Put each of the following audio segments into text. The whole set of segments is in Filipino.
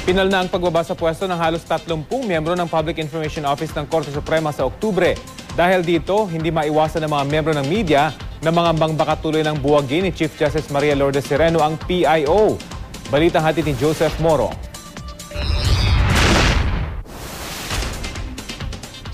Pinal na ang pagbaba sa pwesto ng halos 30 miyembro ng Public Information Office ng Korte Suprema sa Oktubre. Dahil dito, hindi maiwasan ng mga miyembro ng media na mga bangbakatuloy ng buwagin ni Chief Justice Maria Lourdes Sereno ang PIO. Balitang hatid ni Joseph Moro.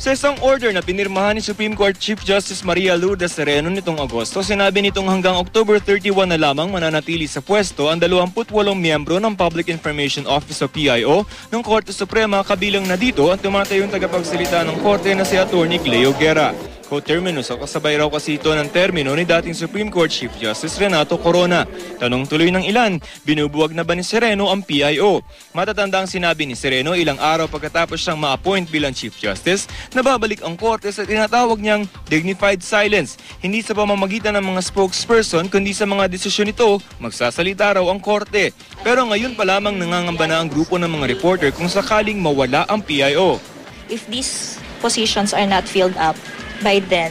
Sa isang order na pinirmahan ni Supreme Court Chief Justice Maria Lourdes Sereno nitong Agosto, sinabi nitong hanggang October 31 na lamang mananatili sa pwesto ang 28 miyembro ng Public Information Office o PIO ng Korte Suprema, kabilang na dito ang tumatayong tagapagsalita ng Korte na si Atty. Cleo Guerra. Co-terminus o kasabay raw kasi ito ng termino ni dating Supreme Court Chief Justice Renato Corona. Tanong tuloy ng ilan, binubuwag na ba ni Sereno ang PIO? Matatandang sinabi ni Sereno ilang araw pagkatapos siyang ma-appoint bilang Chief Justice na babalik ang korte sa tinatawag niyang dignified silence. Hindi sa pamamagitan ng mga spokesperson kundi sa mga desisyon nito, magsasalita raw ang korte. Pero ngayon pa lamang nangangamba na ang grupo ng mga reporter kung sakaling mawala ang PIO. If these positions are not filled up, by then,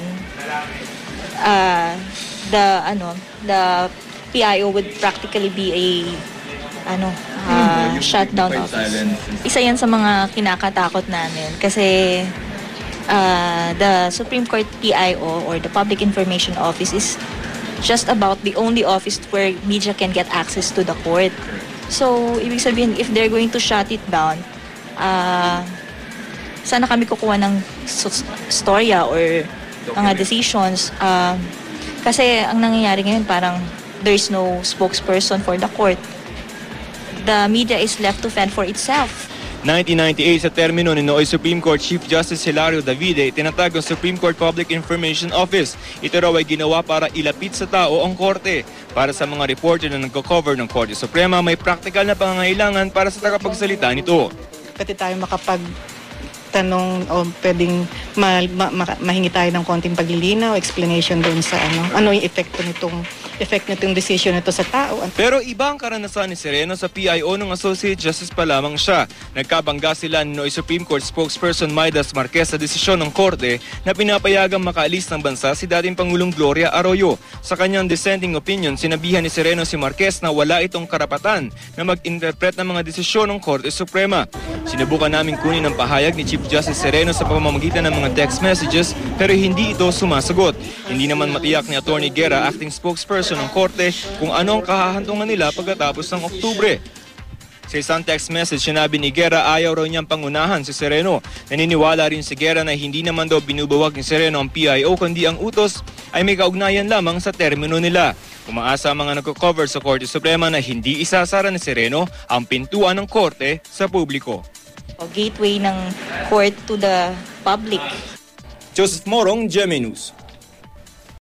the PIO would practically be a shutdown office. Isa yan sa mga kinakatakot namin kasi the Supreme Court PIO or the Public Information Office is just about the only office where media can get access to the court. So, ibig sabihin, if they're going to shut it down, sana kami kukuha ng storya or mga decisions. Kasi ang nangyayari ngayon parang there's no spokesperson for the court. The media is left to fend for itself. 1998 sa termino ni Nooy Supreme Court Chief Justice Hilario Davide, tinatag ang Supreme Court Public Information Office. Ito raw ay ginawa para ilapit sa tao ang korte. Para sa mga reporter na nagko-cover ng Korte Suprema, may practical na pangangailangan para sa tagapagsalita nito. Pwede tayo tanong o pwedeng mahingi tayo ng konting paglilinaw, explanation doon sa ano yung effect nitong decision nito sa tao. Pero iba ang karanasan ni Sereno sa PIO nung Associate Justice pa lamang siya. Nagkabangga sila ni Nooy Supreme Court spokesperson Maidas Marquez sa desisyon ng korte na pinapayagang makaalis ng bansa si dating Pangulong Gloria Arroyo. Sa kanyang dissenting opinion, sinabihan ni Sereno si Marquez na wala itong karapatan na mag-interpret ng mga desisyon ng Korte Suprema. Sinubukan namin kunin ang pahayag ni Chief Justice Sereno sa pamamagitan ng mga text messages pero hindi ito sumasagot. Hindi naman matiyak ni Atty. Guerra, acting spokesperson ng korte, kung ano ang kahahantungan nila pagkatapos ng Oktubre. Sa isang text message, sinabi ni Guerra ayaw raw niyang pangunahan si Sereno. Naniniwala rin si Guerra na hindi naman daw binubuwag ni Sereno ang PIO kundi ang utos ay may kaugnayan lamang sa termino nila. Umaasa ang mga nagko-cover sa Korte Suprema na hindi isasara ni Sereno ang pintuan ng korte sa publiko. Gateway ng court to the public. Joseph Morong, GMA News.